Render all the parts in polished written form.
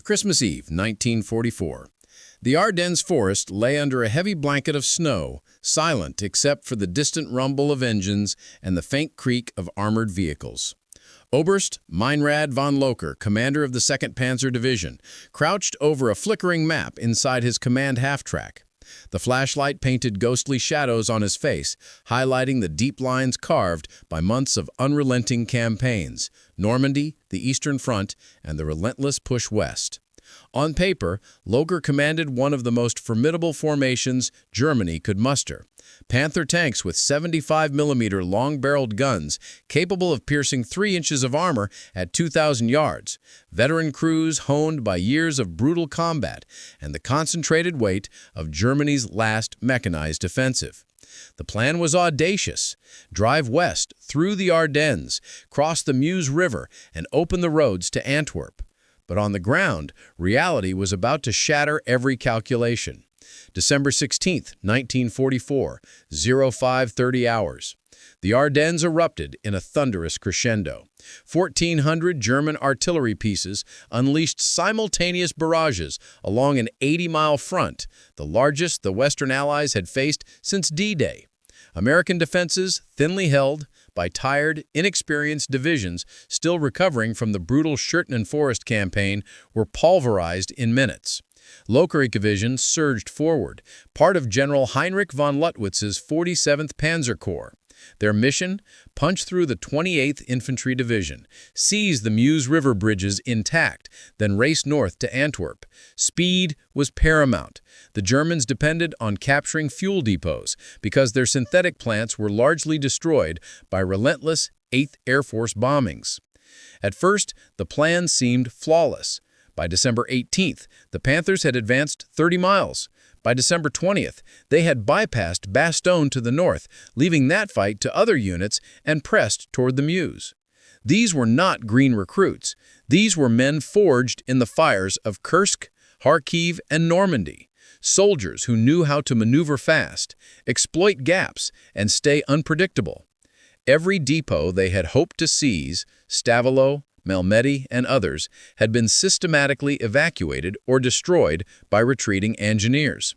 Christmas Eve, 1944. The Ardennes forest lay under a heavy blanket of snow, silent except for the distant rumble of engines and the faint creak of armored vehicles. Oberst Minrad von Locher, commander of the Second Panzer Division, crouched over a flickering map inside his command half-track. The flashlight painted ghostly shadows on his face, highlighting the deep lines carved by months of unrelenting campaigns: Normandy, the Eastern Front, and the relentless push west. On paper, Locher commanded one of the most formidable formations Germany could muster. Panther tanks with 75mm long-barreled guns capable of piercing 3 inches of armor at 2,000 yards, veteran crews honed by years of brutal combat, and the concentrated weight of Germany's last mechanized offensive. The plan was audacious: drive west through the Ardennes, cross the Muse River, and open the roads to Antwerp. But on the ground, reality was about to shatter every calculation. December 16, 1944, 0530 hours. The Ardennes erupted in a thunderous crescendo. 1,400 German artillery pieces unleashed simultaneous barrages along an 80-mile front, the largest the Western Allies had faced since D-Day. American defenses, thinly held by tired, inexperienced divisions still recovering from the brutal Shermans Forest campaign, were pulverized in minutes. Locher Division surged forward, part of General Heinrich von Luttwitz's 47th Panzer Corps. Their mission? Punch through the 28th Infantry Division, seize the Muse River bridges intact, then race north to Antwerp. Speed was paramount. The Germans depended on capturing fuel depots because their synthetic plants were largely destroyed by relentless 8th Air Force bombings. At first, the plan seemed flawless. By December 18th, the Panthers had advanced 30 miles. By December 20th, they had bypassed Bastogne to the north, leaving that fight to other units and pressed toward the Meuse. These were not green recruits. These were men forged in the fires of Kursk, Kharkiv, and Normandy. Soldiers who knew how to maneuver fast, exploit gaps, and stay unpredictable. Every depot they had hoped to seize, Stavelot, Malmedy, and others, had been systematically evacuated or destroyed by retreating engineers.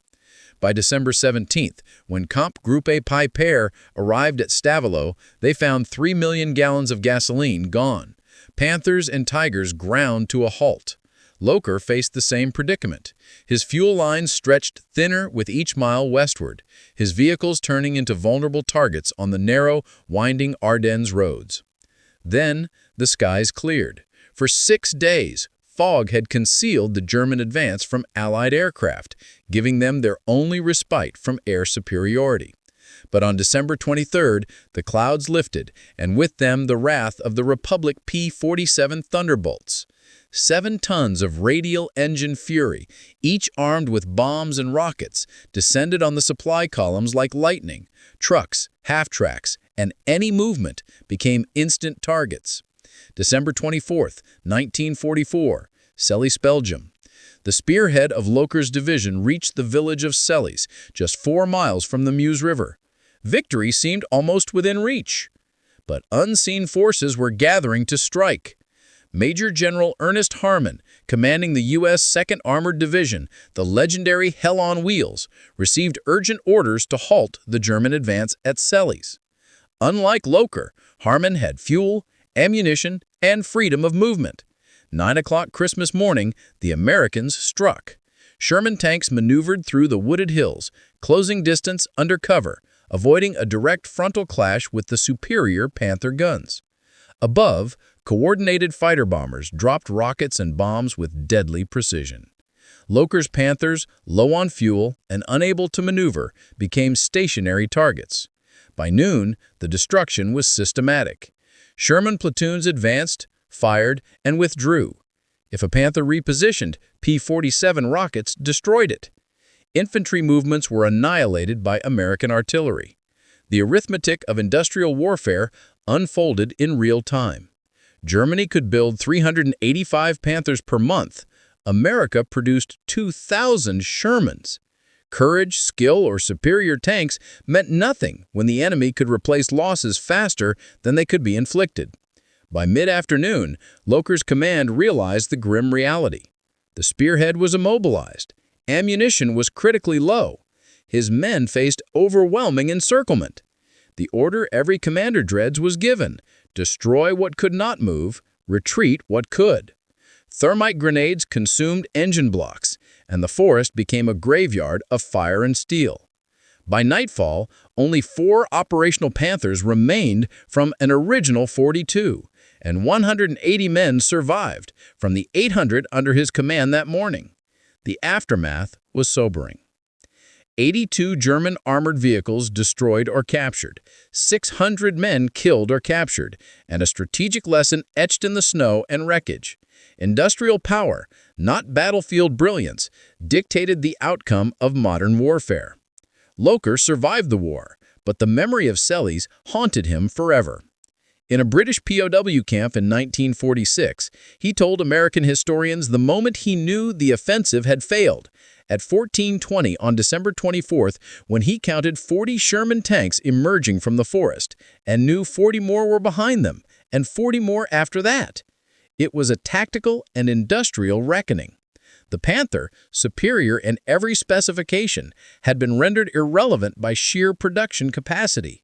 By December 17th, when Comp Gruppe Piper arrived at Stavelot, they found 3 million gallons of gasoline gone. Panthers and Tigers ground to a halt. Locher faced the same predicament. His fuel lines stretched thinner with each mile westward, his vehicles turning into vulnerable targets on the narrow, winding Ardennes roads. Then, the skies cleared. For 6 days, fog had concealed the German advance from Allied aircraft, giving them their only respite from air superiority. But on December 23rd, the clouds lifted, and with them the wrath of the Republic P-47 Thunderbolts. 7 tons of radial engine fury, each armed with bombs and rockets, descended on the supply columns like lightning. Trucks, half-tracks, and any movement became instant targets. December 24th, 1944, Celles, Belgium. The spearhead of Locher's division reached the village of Celles, just 4 miles from the Muse River. Victory seemed almost within reach. But unseen forces were gathering to strike. Major General Ernest Harmon, commanding the U.S. 2nd Armored Division, the legendary Hell on Wheels, received urgent orders to halt the German advance at Celles. Unlike Locher, Harmon had fuel, ammunition, and freedom of movement. 9 o'clock Christmas morning, the Americans struck. Sherman tanks maneuvered through the wooded hills, closing distance under cover, avoiding a direct frontal clash with the superior Panther guns. Above, coordinated fighter bombers dropped rockets and bombs with deadly precision. Locher's Panthers, low on fuel and unable to maneuver, became stationary targets. By noon, the destruction was systematic. Sherman platoons advanced, fired, and withdrew. If a Panther repositioned, P-47 rockets destroyed it. Infantry movements were annihilated by American artillery. The arithmetic of industrial warfare unfolded in real time. Germany could build 385 Panthers per month. America produced 2,000 Shermans. Courage, skill, or superior tanks meant nothing when the enemy could replace losses faster than they could be inflicted. By mid-afternoon, Locher's command realized the grim reality. The spearhead was immobilized. Ammunition was critically low. His men faced overwhelming encirclement. The order every commander dreads was given: destroy what could not move, retreat what could. Thermite grenades consumed engine blocks, and the forest became a graveyard of fire and steel. By nightfall, only 4 operational Panthers remained from an original 42, and 180 men survived from the 800 under his command that morning. The aftermath was sobering. 82 German armored vehicles destroyed or captured, 600 men killed or captured, and a strategic lesson etched in the snow and wreckage. Industrial power, not battlefield brilliance, dictated the outcome of modern warfare. Locher survived the war, but the memory of Sellies haunted him forever. In a British POW camp in 1946, he told American historians the moment he knew the offensive had failed, at 14:20 on December 24th, when he counted 40 Sherman tanks emerging from the forest, and knew 40 more were behind them, and 40 more after that. It was a tactical and industrial reckoning. The Panther, superior in every specification, had been rendered irrelevant by sheer production capacity.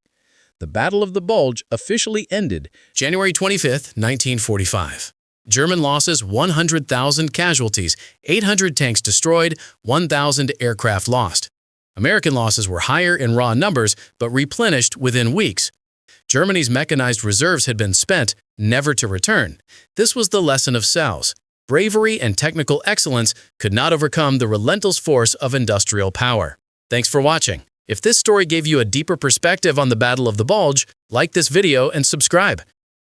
The Battle of the Bulge officially ended January 25, 1945. German losses: 100,000 casualties, 800 tanks destroyed, 1,000 aircraft lost. American losses were higher in raw numbers, but replenished within weeks. Germany's mechanized reserves had been spent, never to return. This was the lesson of Sells. Bravery and technical excellence could not overcome the relentless force of industrial power. Thanks for watching. If this story gave you a deeper perspective on the Battle of the Bulge, like this video and subscribe.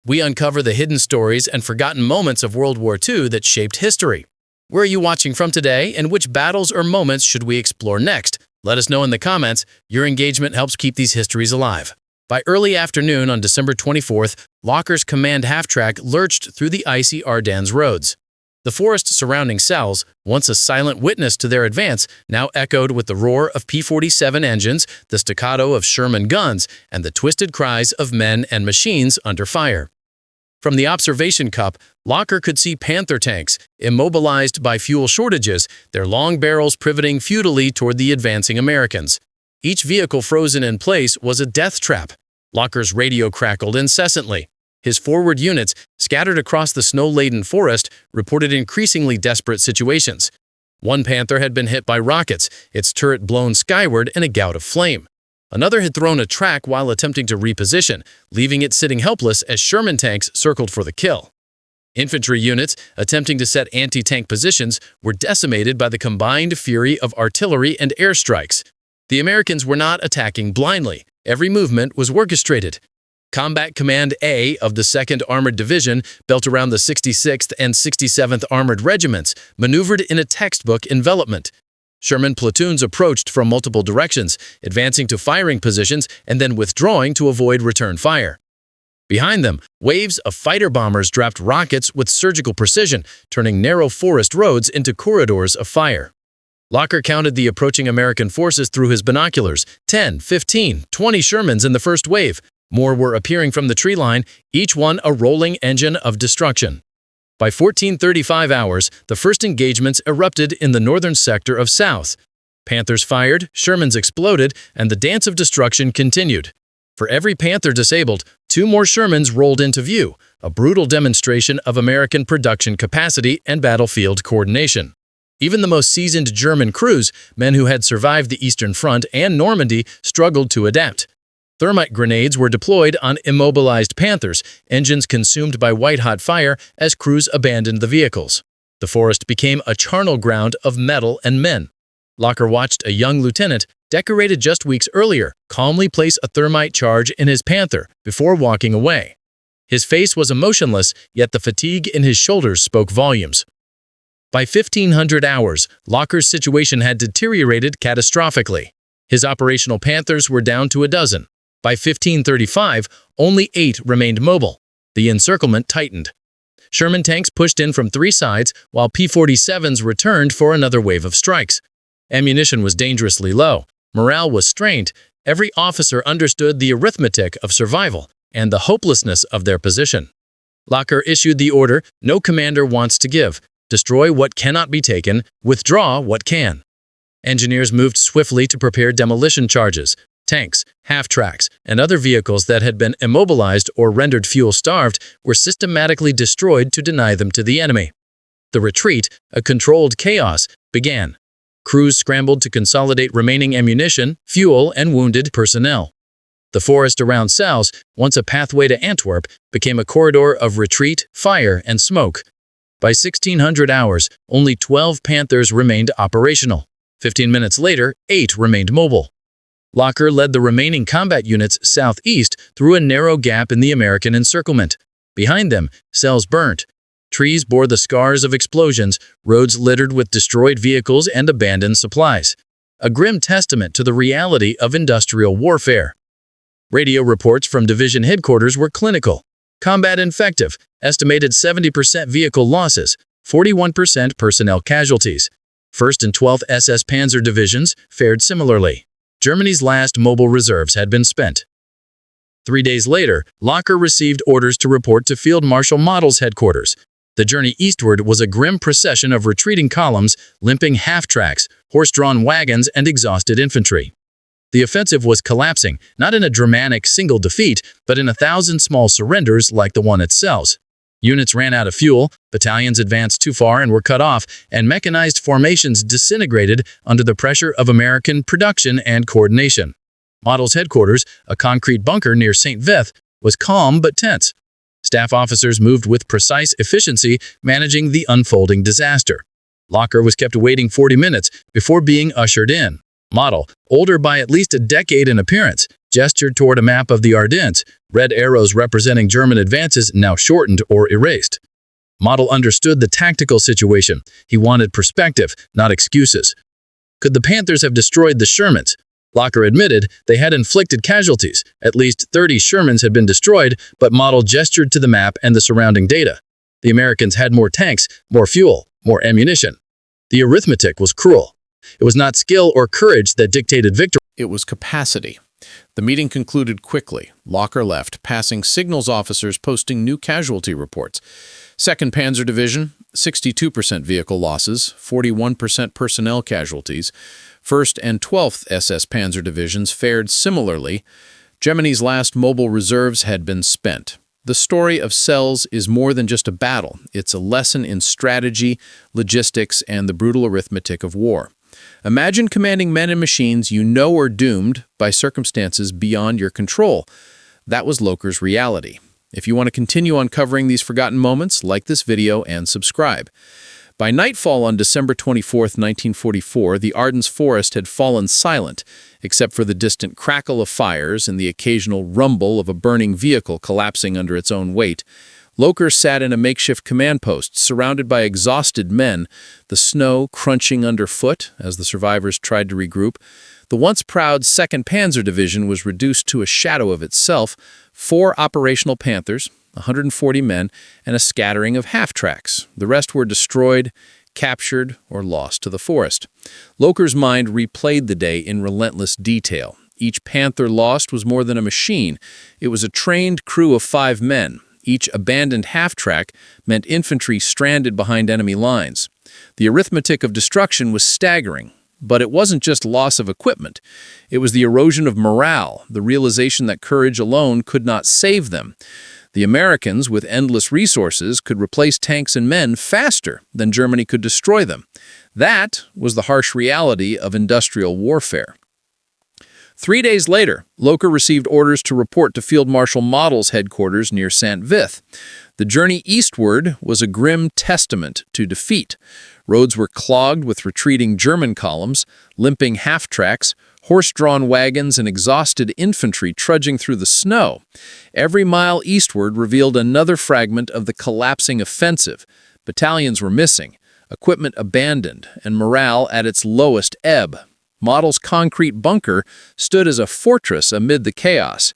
We uncover the hidden stories and forgotten moments of World War II that shaped history. Where are you watching from today, and which battles or moments should we explore next? Let us know in the comments. Your engagement helps keep these histories alive. By early afternoon on December 24th, Locher's command half-track lurched through the icy Ardennes roads. The forest surrounding Sells, once a silent witness to their advance, now echoed with the roar of P-47 engines, the staccato of Sherman guns, and the twisted cries of men and machines under fire. From the observation cup, Locher could see Panther tanks, immobilized by fuel shortages, their long barrels pivoting futilely toward the advancing Americans. Each vehicle frozen in place was a death trap. Locher's radio crackled incessantly. His forward units, scattered across the snow-laden forest, reported increasingly desperate situations. One Panther had been hit by rockets, its turret blown skyward in a gout of flame. Another had thrown a track while attempting to reposition, leaving it sitting helpless as Sherman tanks circled for the kill. Infantry units, attempting to set anti-tank positions, were decimated by the combined fury of artillery and airstrikes. The Americans were not attacking blindly. Every movement was orchestrated. Combat Command A of the Second Armored Division, built around the 66th and 67th Armored Regiments, maneuvered in a textbook envelopment. Sherman platoons approached from multiple directions, advancing to firing positions and then withdrawing to avoid return fire. Behind them, waves of fighter bombers dropped rockets with surgical precision, turning narrow forest roads into corridors of fire. Locher counted the approaching American forces through his binoculars: 10, 15, 20 Shermans in the first wave. More were appearing from the tree line, each one a rolling engine of destruction. By 14:35 hours, the first engagements erupted in the northern sector of South. Panthers fired, Shermans exploded, and the dance of destruction continued. For every Panther disabled, 2 more Shermans rolled into view, a brutal demonstration of American production capacity and battlefield coordination. Even the most seasoned German crews, men who had survived the Eastern Front and Normandy, struggled to adapt. Thermite grenades were deployed on immobilized Panthers, engines consumed by white-hot fire as crews abandoned the vehicles. The forest became a charnel ground of metal and men. Locher watched a young lieutenant, decorated just weeks earlier, calmly place a thermite charge in his Panther before walking away. His face was emotionless, yet the fatigue in his shoulders spoke volumes. By 1500 hours, Locher's situation had deteriorated catastrophically. His operational Panthers were down to a dozen. By 1535, only 8 remained mobile. The encirclement tightened. Sherman tanks pushed in from 3 sides, while P-47s returned for another wave of strikes. Ammunition was dangerously low. Morale was strained. Every officer understood the arithmetic of survival and the hopelessness of their position. Locher issued the order no commander wants to give. Destroy what cannot be taken, withdraw what can. Engineers moved swiftly to prepare demolition charges. Tanks, half-tracks, and other vehicles that had been immobilized or rendered fuel-starved were systematically destroyed to deny them to the enemy. The retreat, a controlled chaos, began. Crews scrambled to consolidate remaining ammunition, fuel, and wounded personnel. The forest around Sals, once a pathway to Antwerp, became a corridor of retreat, fire, and smoke. By 1600 hours, only 12 Panthers remained operational. 15 minutes later, 8 remained mobile. Locher led the remaining combat units southeast through a narrow gap in the American encirclement. Behind them, cells burnt. Trees bore the scars of explosions, roads littered with destroyed vehicles and abandoned supplies. A grim testament to the reality of industrial warfare. Radio reports from division headquarters were clinical. Combat effective, estimated 70% vehicle losses, 41% personnel casualties. 1st and 12th SS Panzer Divisions fared similarly. Germany's last mobile reserves had been spent. 3 days later, Locher received orders to report to Field Marshal Model's headquarters. The journey eastward was a grim procession of retreating columns, limping half-tracks, horse-drawn wagons, and exhausted infantry. The offensive was collapsing, not in a dramatic single defeat, but in 1,000 small surrenders like the one at Sels. Units ran out of fuel, battalions advanced too far and were cut off, and mechanized formations disintegrated under the pressure of American production and coordination. Model's headquarters, a concrete bunker near St. Vith, was calm but tense. Staff officers moved with precise efficiency, managing the unfolding disaster. Locher was kept waiting 40 minutes before being ushered in. Model, older by at least a decade in appearance, gestured toward a map of the Ardennes, red arrows representing German advances now shortened or erased. Model understood the tactical situation. He wanted perspective, not excuses. Could the Panthers have destroyed the Shermans? Locher admitted they had inflicted casualties. At least 30 Shermans had been destroyed, but Model gestured to the map and the surrounding data. The Americans had more tanks, more fuel, more ammunition. The arithmetic was cruel. It was not skill or courage that dictated victory. It was capacity. The meeting concluded quickly. Locher left, passing signals officers posting new casualty reports. Second Panzer Division, 62% vehicle losses, 41% personnel casualties. 1st and 12th SS Panzer Divisions fared similarly. Germany's last mobile reserves had been spent. The story of Sels is more than just a battle. It's a lesson in strategy, logistics, and the brutal arithmetic of war. Imagine commanding men and machines you know are doomed by circumstances beyond your control. That was Locher's reality. If you want to continue uncovering these forgotten moments, like this video and subscribe. By nightfall on December 24, 1944, the Ardennes forest had fallen silent, except for the distant crackle of fires and the occasional rumble of a burning vehicle collapsing under its own weight. Locher sat in a makeshift command post, surrounded by exhausted men, the snow crunching underfoot as the survivors tried to regroup. The once proud Second Panzer Division was reduced to a shadow of itself, 4 operational Panthers, 140 men, and a scattering of half-tracks. The rest were destroyed, captured, or lost to the forest. Locher's mind replayed the day in relentless detail. Each Panther lost was more than a machine. It was a trained crew of 5 men. Each abandoned half-track meant infantry stranded behind enemy lines. The arithmetic of destruction was staggering, but it wasn't just loss of equipment. It was the erosion of morale, the realization that courage alone could not save them. The Americans, with endless resources, could replace tanks and men faster than Germany could destroy them. That was the harsh reality of industrial warfare. 3 days later, Locher received orders to report to Field Marshal Model's headquarters near St. Vith. The journey eastward was a grim testament to defeat. Roads were clogged with retreating German columns, limping half-tracks, horse-drawn wagons, and exhausted infantry trudging through the snow. Every mile eastward revealed another fragment of the collapsing offensive. Battalions were missing, equipment abandoned, and morale at its lowest ebb. Model's concrete bunker stood as a fortress amid the chaos.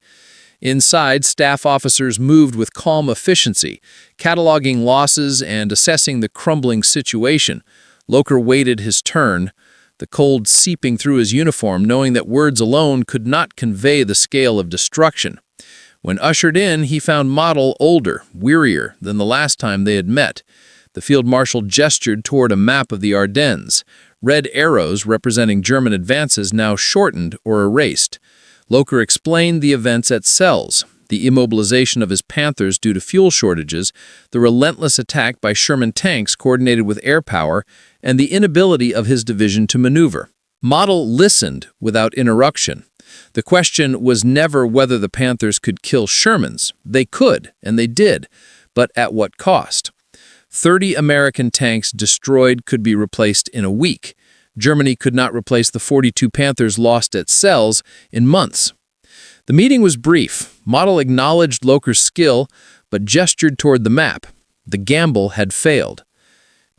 Inside, staff officers moved with calm efficiency, cataloging losses and assessing the crumbling situation. Locher waited his turn, the cold seeping through his uniform, knowing that words alone could not convey the scale of destruction. When ushered in, he found Model older, wearier than the last time they had met. The field marshal gestured toward a map of the Ardennes, red arrows representing German advances now shortened or erased. Locher explained the events at Sels, the immobilization of his Panthers due to fuel shortages, the relentless attack by Sherman tanks coordinated with air power, and the inability of his division to maneuver. Model listened without interruption. The question was never whether the Panthers could kill Shermans. They could, and they did, but at what cost? 30 American tanks destroyed could be replaced in a week. Germany could not replace the 42 Panthers lost at Sels in months. The meeting was brief. Model acknowledged Locher's skill, but gestured toward the map. The gamble had failed.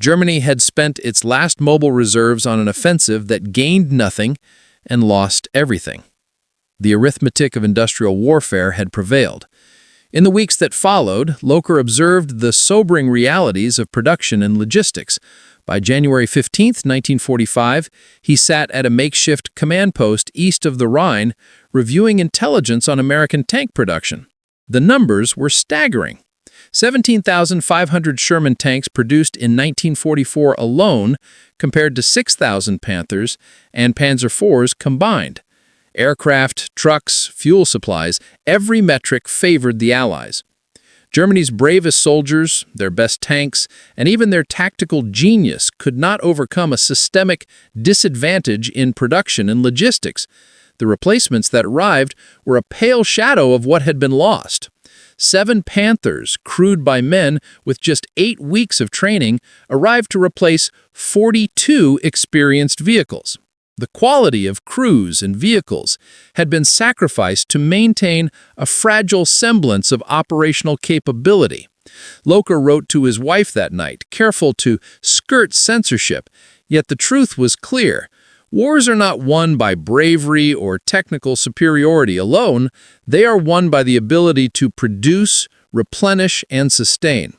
Germany had spent its last mobile reserves on an offensive that gained nothing and lost everything. The arithmetic of industrial warfare had prevailed. In the weeks that followed, Locher observed the sobering realities of production and logistics. By January 15, 1945, he sat at a makeshift command post east of the Rhine, reviewing intelligence on American tank production. The numbers were staggering. 17,500 Sherman tanks produced in 1944 alone, compared to 6,000 Panthers and Panzer IVs combined. Aircraft, trucks, fuel supplies, every metric favored the Allies. Germany's bravest soldiers, their best tanks, and even their tactical genius could not overcome a systemic disadvantage in production and logistics. The replacements that arrived were a pale shadow of what had been lost. 7 Panthers, crewed by men with just 8 weeks of training, arrived to replace 42 experienced vehicles. The quality of crews and vehicles had been sacrificed to maintain a fragile semblance of operational capability. Locher wrote to his wife that night, careful to skirt censorship, yet the truth was clear. Wars are not won by bravery or technical superiority alone. They are won by the ability to produce, replenish, and sustain.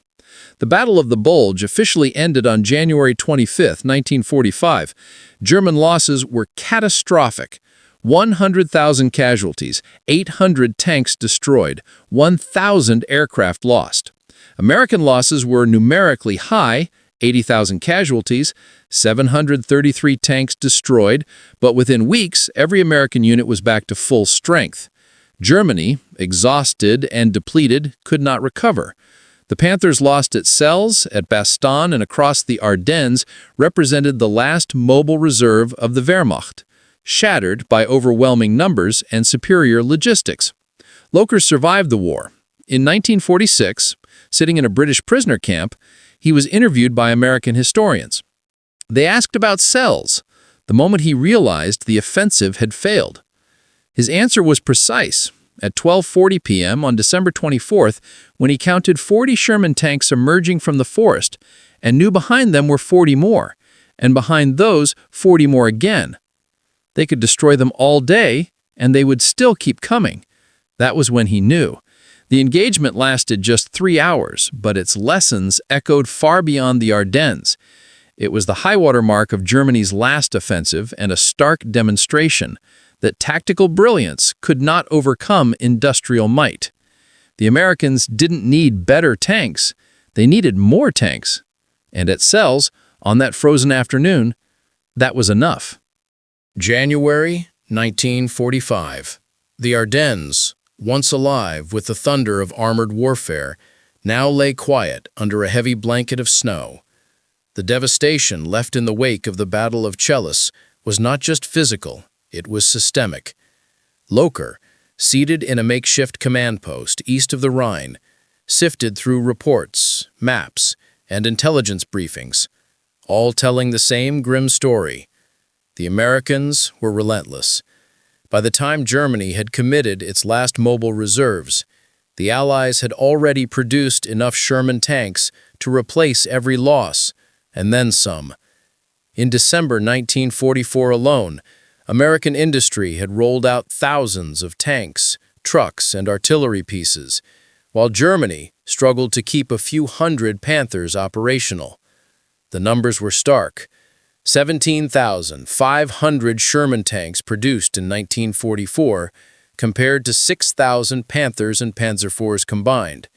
The Battle of the Bulge officially ended on January 25, 1945. German losses were catastrophic. 100,000 casualties, 800 tanks destroyed, 1,000 aircraft lost. American losses were numerically high, 80,000 casualties, 733 tanks destroyed, but within weeks, every American unit was back to full strength. Germany, exhausted and depleted, could not recover. The Panthers lost at Sels, at Bastogne, and across the Ardennes represented the last mobile reserve of the Wehrmacht, shattered by overwhelming numbers and superior logistics. Locher survived the war. In 1946, sitting in a British prisoner camp, he was interviewed by American historians. They asked about Sels, the moment he realized the offensive had failed. His answer was precise. At 12:40 p.m. on December 24th, when he counted 40 Sherman tanks emerging from the forest and knew behind them were 40 more, and behind those 40 more again. They could destroy them all day, and they would still keep coming. That was when he knew. The engagement lasted just 3 hours, but its lessons echoed far beyond the Ardennes. It was the high-water mark of Germany's last offensive and a stark demonstration that tactical brilliance could not overcome industrial might. The Americans didn't need better tanks, they needed more tanks. And at Sels, on that frozen afternoon, that was enough. January 1945. The Ardennes, once alive with the thunder of armored warfare, now lay quiet under a heavy blanket of snow. The devastation left in the wake of the Battle of Celles was not just physical, it was systemic. Locher, seated in a makeshift command post east of the Rhine, sifted through reports, maps, and intelligence briefings, all telling the same grim story. The Americans were relentless. By the time Germany had committed its last mobile reserves, the Allies had already produced enough Sherman tanks to replace every loss, and then some. In December 1944 alone, American industry had rolled out thousands of tanks, trucks, and artillery pieces, while Germany struggled to keep a few hundred Panthers operational. The numbers were stark. 17,500 Sherman tanks produced in 1944 compared to 6,000 Panthers and Panzer IVs combined.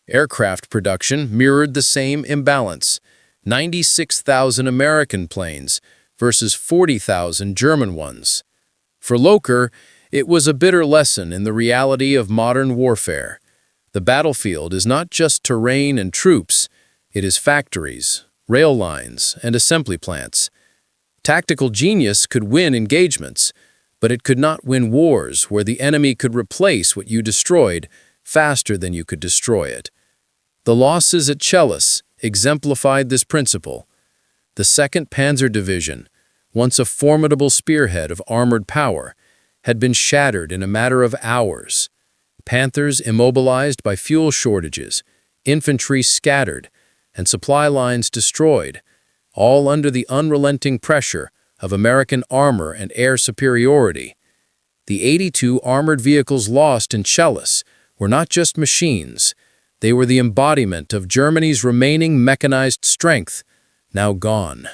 Aircraft production mirrored the same imbalance: 96,000 American planes versus 40,000 German ones. For Locher, it was a bitter lesson in the reality of modern warfare. The battlefield is not just terrain and troops, it is factories, rail lines, and assembly plants. Tactical genius could win engagements, but it could not win wars where the enemy could replace what you destroyed faster than you could destroy it. The losses at Celles exemplified this principle. The Second Panzer Division, once a formidable spearhead of armored power, had been shattered in a matter of hours. Panthers immobilized by fuel shortages, infantry scattered, and supply lines destroyed, all under the unrelenting pressure of American armor and air superiority. The 82 armored vehicles lost in Celles were not just machines, they were the embodiment of Germany's remaining mechanized strength, now gone.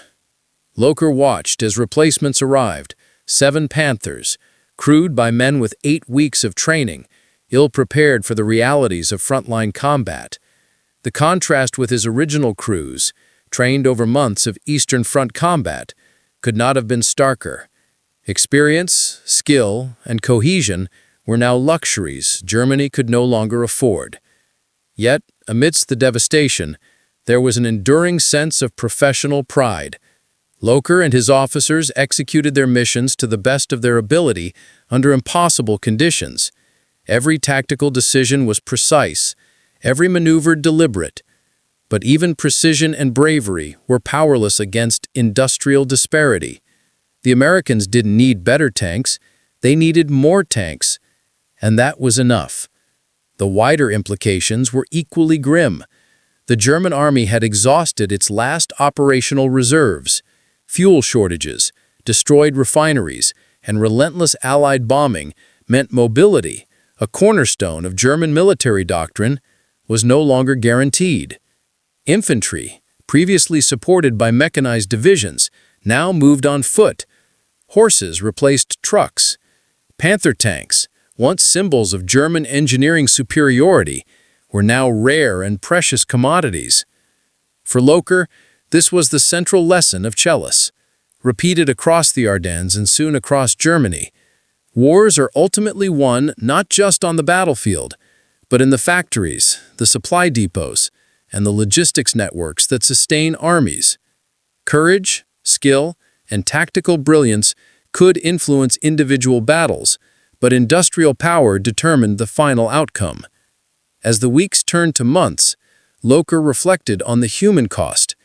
Locher watched as replacements arrived, 7 Panthers, crewed by men with 8 weeks of training, ill-prepared for the realities of frontline combat. The contrast with his original crews, trained over months of Eastern Front combat, could not have been starker. Experience, skill, and cohesion were now luxuries Germany could no longer afford. Yet, amidst the devastation, there was an enduring sense of professional pride. Locher and his officers executed their missions to the best of their ability under impossible conditions. Every tactical decision was precise, every maneuver deliberate. But even precision and bravery were powerless against industrial disparity. The Americans didn't need better tanks, they needed more tanks, and that was enough. The wider implications were equally grim. The German army had exhausted its last operational reserves. Fuel shortages, destroyed refineries, and relentless Allied bombing meant mobility, a cornerstone of German military doctrine, was no longer guaranteed. Infantry, previously supported by mechanized divisions, now moved on foot. Horses replaced trucks. Panther tanks, once symbols of German engineering superiority, were now rare and precious commodities. For Locher, this was the central lesson of Celles, repeated across the Ardennes and soon across Germany. Wars are ultimately won not just on the battlefield, but in the factories, the supply depots, and the logistics networks that sustain armies. Courage, skill, and tactical brilliance could influence individual battles, but industrial power determined the final outcome. As the weeks turned to months, Locher reflected on the human cost.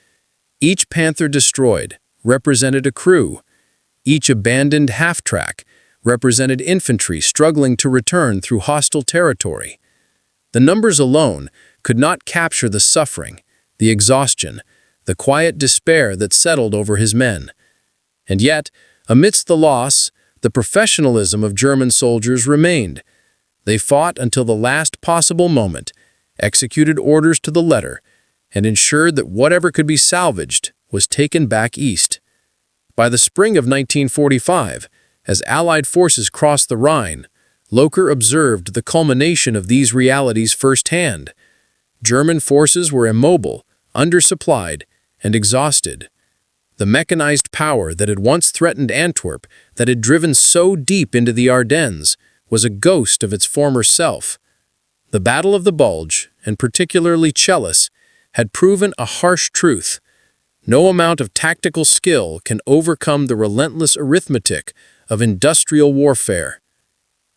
Each Panther destroyed represented a crew. Each abandoned half-track represented infantry struggling to return through hostile territory. The numbers alone could not capture the suffering, the exhaustion, the quiet despair that settled over his men. And yet, amidst the loss, the professionalism of German soldiers remained. They fought until the last possible moment, executed orders to the letter, and ensured that whatever could be salvaged was taken back east. By the spring of 1945, as Allied forces crossed the Rhine, Locher observed the culmination of these realities firsthand. German forces were immobile, undersupplied, and exhausted. The mechanized power that had once threatened Antwerp, that had driven so deep into the Ardennes, was a ghost of its former self. The Battle of the Bulge, and particularly Celles, had proven a harsh truth. No amount of tactical skill can overcome the relentless arithmetic of industrial warfare.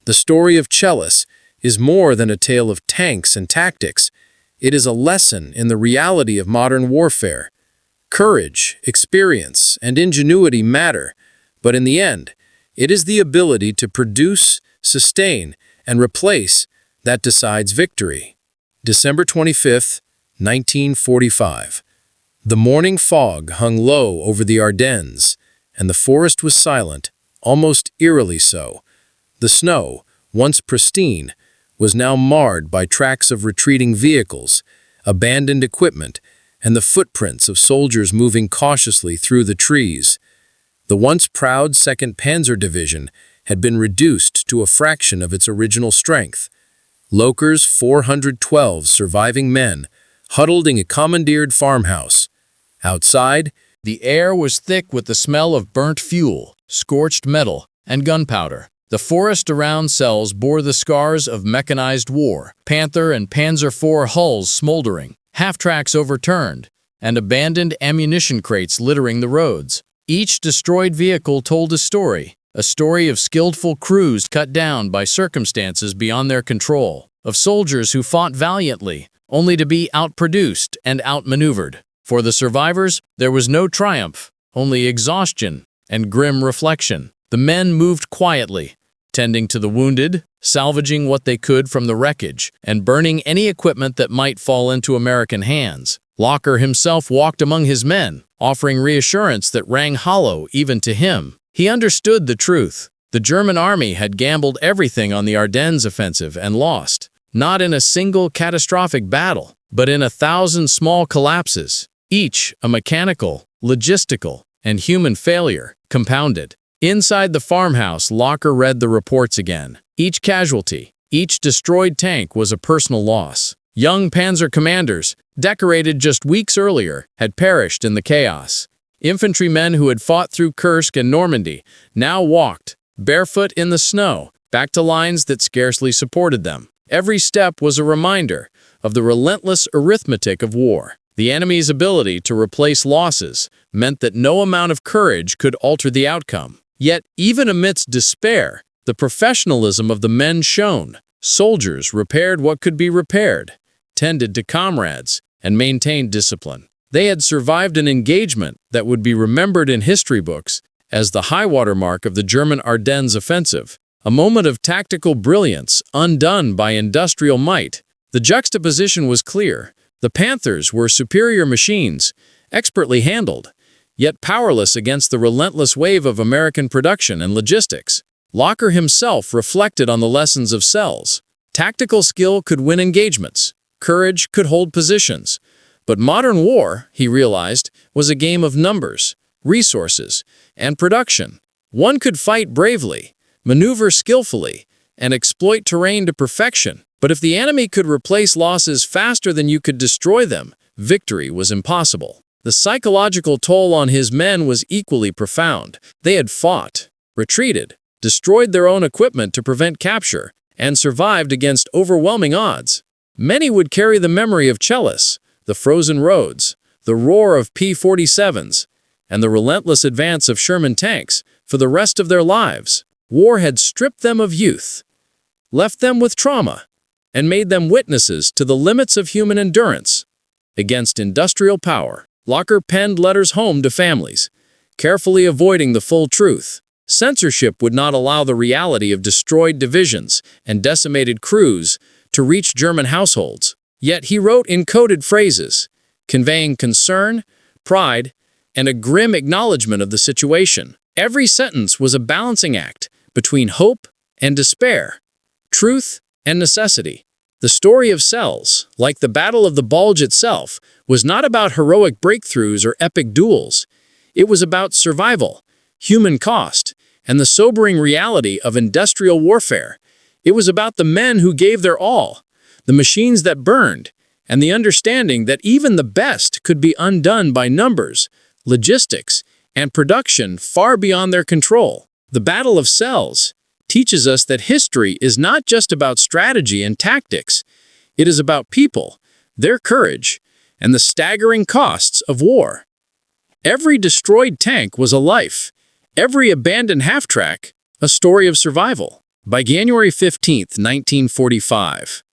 The story of Celles is more than a tale of tanks and tactics. It is a lesson in the reality of modern warfare. Courage, experience, and ingenuity matter, but in the end, it is the ability to produce, sustain, and replace that decides victory. December 25, 1945. The morning fog hung low over the Ardennes, and the forest was silent, almost eerily so. The snow, once pristine, was now marred by tracks of retreating vehicles, abandoned equipment, and the footprints of soldiers moving cautiously through the trees. The once proud Second Panzer Division had been reduced to a fraction of its original strength. Locher's 412 surviving men huddled in a commandeered farmhouse. Outside, the air was thick with the smell of burnt fuel, scorched metal, and gunpowder. The forest around cells bore the scars of mechanized war, Panther and Panzer IV hulls smoldering, half-tracks overturned, and abandoned ammunition crates littering the roads. Each destroyed vehicle told a story of skillful crews cut down by circumstances beyond their control, of soldiers who fought valiantly, only to be outproduced and outmaneuvered. For the survivors, there was no triumph, only exhaustion and grim reflection. The men moved quietly, tending to the wounded, salvaging what they could from the wreckage, and burning any equipment that might fall into American hands. Locher himself walked among his men, offering reassurance that rang hollow even to him. He understood the truth. The German army had gambled everything on the Ardennes offensive and lost, not in a single catastrophic battle, but in 1,000 small collapses, each a mechanical, logistical, and human failure, compounded. Inside the farmhouse, Locher read the reports again. Each casualty, each destroyed tank was a personal loss. Young Panzer commanders, decorated just weeks earlier, had perished in the chaos. Infantrymen who had fought through Kursk and Normandy now walked, barefoot in the snow, back to lines that scarcely supported them. Every step was a reminder of the relentless arithmetic of war. The enemy's ability to replace losses meant that no amount of courage could alter the outcome. Yet, even amidst despair, the professionalism of the men shone. Soldiers repaired what could be repaired, tended to comrades, and maintained discipline. They had survived an engagement that would be remembered in history books as the high-water mark of the German Ardennes offensive, a moment of tactical brilliance undone by industrial might. The juxtaposition was clear. The Panthers were superior machines, expertly handled, yet powerless against the relentless wave of American production and logistics. Locher himself reflected on the lessons of cells. Tactical skill could win engagements. Courage could hold positions. But modern war, he realized, was a game of numbers, resources, and production. One could fight bravely, maneuver skillfully, and exploit terrain to perfection. But if the enemy could replace losses faster than you could destroy them, victory was impossible. The psychological toll on his men was equally profound. They had fought, retreated, destroyed their own equipment to prevent capture, and survived against overwhelming odds. Many would carry the memory of Chelis, the frozen roads, the roar of P-47s, and the relentless advance of Sherman tanks for the rest of their lives. War had stripped them of youth, left them with trauma, and made them witnesses to the limits of human endurance. Against industrial power, Locher penned letters home to families, carefully avoiding the full truth. Censorship would not allow the reality of destroyed divisions and decimated crews to reach German households. Yet he wrote in coded phrases, conveying concern, pride, and a grim acknowledgement of the situation. Every sentence was a balancing act between hope and despair, truth and necessity. The story of cells, like the Battle of the Bulge itself, was not about heroic breakthroughs or epic duels. It was about survival, human cost, and the sobering reality of industrial warfare. It was about the men who gave their all, the machines that burned, and the understanding that even the best could be undone by numbers, logistics, and production far beyond their control. The Battle of Cells teaches us that history is not just about strategy and tactics. It is about people, their courage, and the staggering costs of war. Every destroyed tank was a life, every abandoned half-track a story of survival. By January 15, 1945,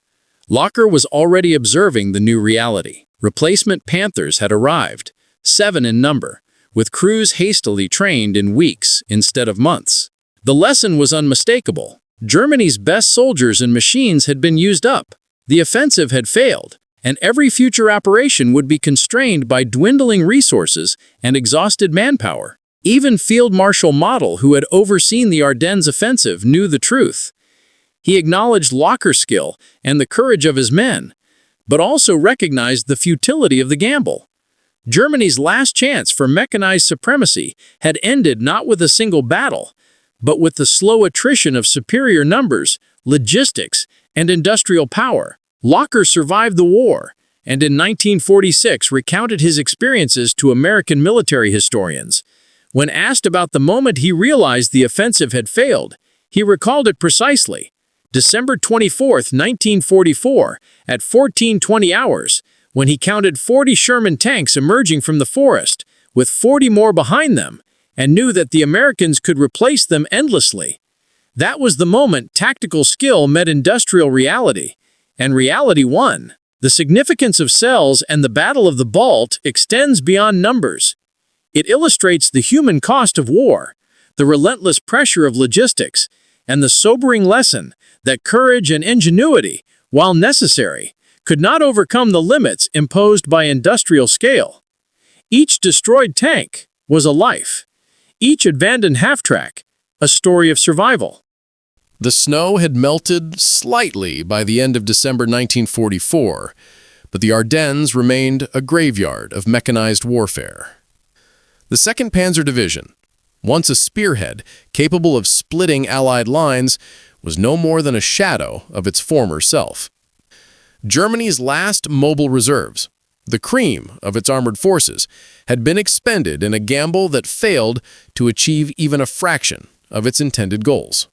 Locher was already observing the new reality. Replacement Panthers had arrived, 7 in number, with crews hastily trained in weeks instead of months. The lesson was unmistakable. Germany's best soldiers and machines had been used up. The offensive had failed, and every future operation would be constrained by dwindling resources and exhausted manpower. Even Field Marshal Model, who had overseen the Ardennes offensive, knew the truth. He acknowledged Locher's skill and the courage of his men, but also recognized the futility of the gamble. Germany's last chance for mechanized supremacy had ended not with a single battle, but with the slow attrition of superior numbers, logistics, and industrial power. Locher survived the war, and in 1946 recounted his experiences to American military historians. When asked about the moment he realized the offensive had failed, he recalled it precisely. December 24, 1944, at 14:20 hours, when he counted 40 Sherman tanks emerging from the forest, with 40 more behind them, and knew that the Americans could replace them endlessly. That was the moment tactical skill met industrial reality, and reality won. The significance of cells and the Battle of the Bulge extends beyond numbers. It illustrates the human cost of war, the relentless pressure of logistics, and the sobering lesson that courage and ingenuity, while necessary, could not overcome the limits imposed by industrial scale. Each destroyed tank was a life. Each abandoned half-track, a story of survival. The snow had melted slightly by the end of December 1944, but the Ardennes remained a graveyard of mechanized warfare. The Second Panzer Division, once a spearhead capable of splitting Allied lines, was no more than a shadow of its former self. Germany's last mobile reserves, the cream of its armored forces, had been expended in a gamble that failed to achieve even a fraction of its intended goals.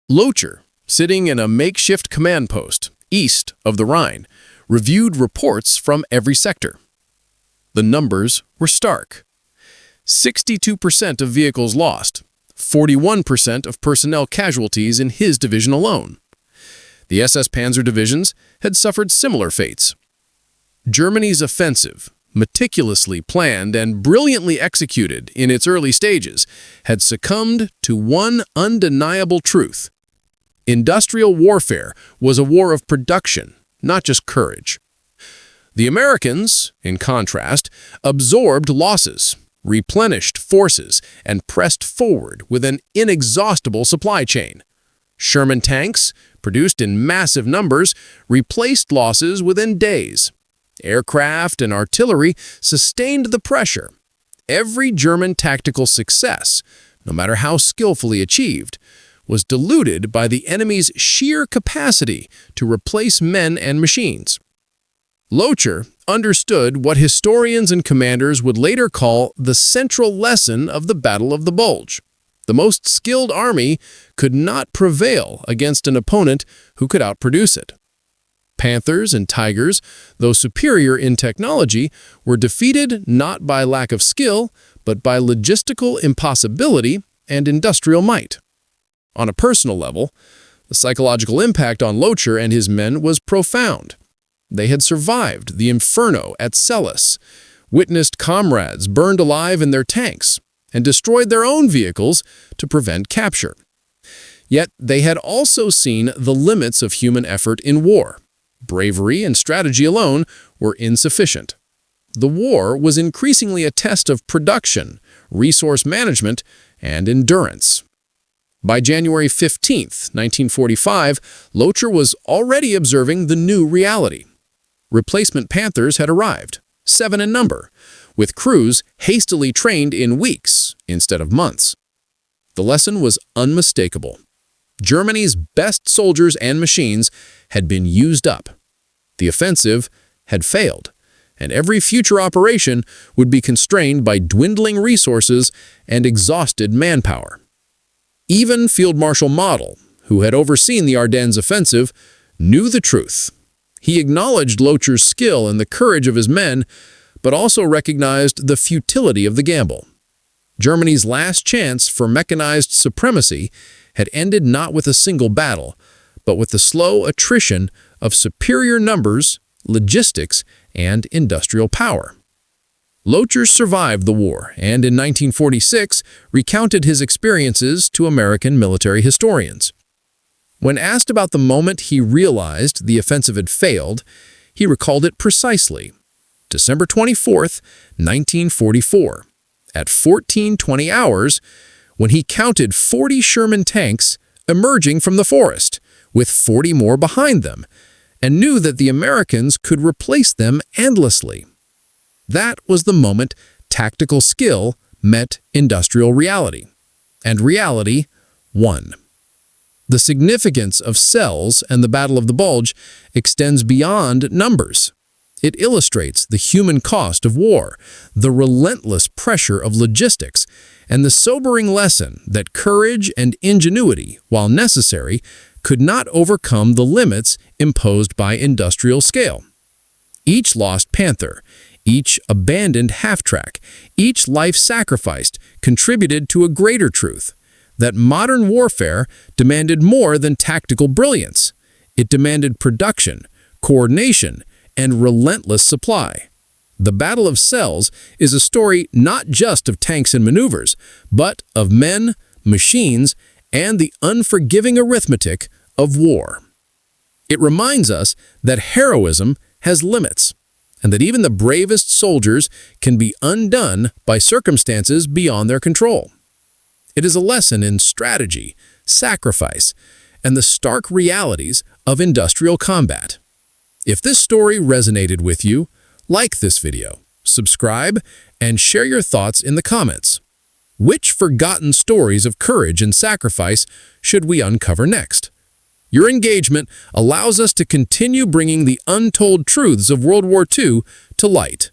Locher, sitting in a makeshift command post east of the Rhine, reviewed reports from every sector. The numbers were stark. 62% of vehicles lost, 41% of personnel casualties in his division alone. The SS Panzer divisions had suffered similar fates. Germany's offensive, meticulously planned and brilliantly executed in its early stages, had succumbed to one undeniable truth. Industrial warfare was a war of production, not just courage. The Americans, in contrast, absorbed losses, replenished forces, and pressed forward with an inexhaustible supply chain. Sherman tanks, produced in massive numbers, replaced losses within days. Aircraft and artillery sustained the pressure. Every German tactical success, no matter how skillfully achieved, was diluted by the enemy's sheer capacity to replace men and machines. Locher understood what historians and commanders would later call the central lesson of the Battle of the Bulge. The most skilled army could not prevail against an opponent who could outproduce it. Panthers and Tigers, though superior in technology, were defeated not by lack of skill, but by logistical impossibility and industrial might. On a personal level, the psychological impact on Locher and his men was profound. They had survived the inferno at Celis, witnessed comrades burned alive in their tanks, and destroyed their own vehicles to prevent capture. Yet they had also seen the limits of human effort in war. Bravery and strategy alone were insufficient. The war was increasingly a test of production, resource management, and endurance. By January 15, 1945, Locher was already observing the new reality. Replacement Panthers had arrived, 7 in number, with crews hastily trained in weeks instead of months. The lesson was unmistakable. Germany's best soldiers and machines had been used up. The offensive had failed, and every future operation would be constrained by dwindling resources and exhausted manpower. Even Field Marshal Model, who had overseen the Ardennes offensive, knew the truth. He acknowledged Locher's skill and the courage of his men, but also recognized the futility of the gamble. Germany's last chance for mechanized supremacy had ended not with a single battle, but with the slow attrition of superior numbers, logistics, and industrial power. Locher survived the war and in 1946 recounted his experiences to American military historians. When asked about the moment he realized the offensive had failed, he recalled it precisely. December 24, 1944, at 14:20 hours, when he counted 40 Sherman tanks emerging from the forest, with 40 more behind them, and knew that the Americans could replace them endlessly. That was the moment tactical skill met industrial reality, and reality won. The significance of cells and the Battle of the Bulge extends beyond numbers. It illustrates the human cost of war, the relentless pressure of logistics, and the sobering lesson that courage and ingenuity, while necessary, could not overcome the limits imposed by industrial scale. Each lost Panther, each abandoned half-track, each life sacrificed contributed to a greater truth, that modern warfare demanded more than tactical brilliance. It demanded production, coordination, and relentless supply. The Battle of Cells is a story not just of tanks and maneuvers, but of men, machines, and the unforgiving arithmetic of war. It reminds us that heroism has limits, and that even the bravest soldiers can be undone by circumstances beyond their control. It is a lesson in strategy, sacrifice, and the stark realities of industrial combat. If this story resonated with you, like this video, subscribe, and share your thoughts in the comments. Which forgotten stories of courage and sacrifice should we uncover next? Your engagement allows us to continue bringing the untold truths of World War II to light.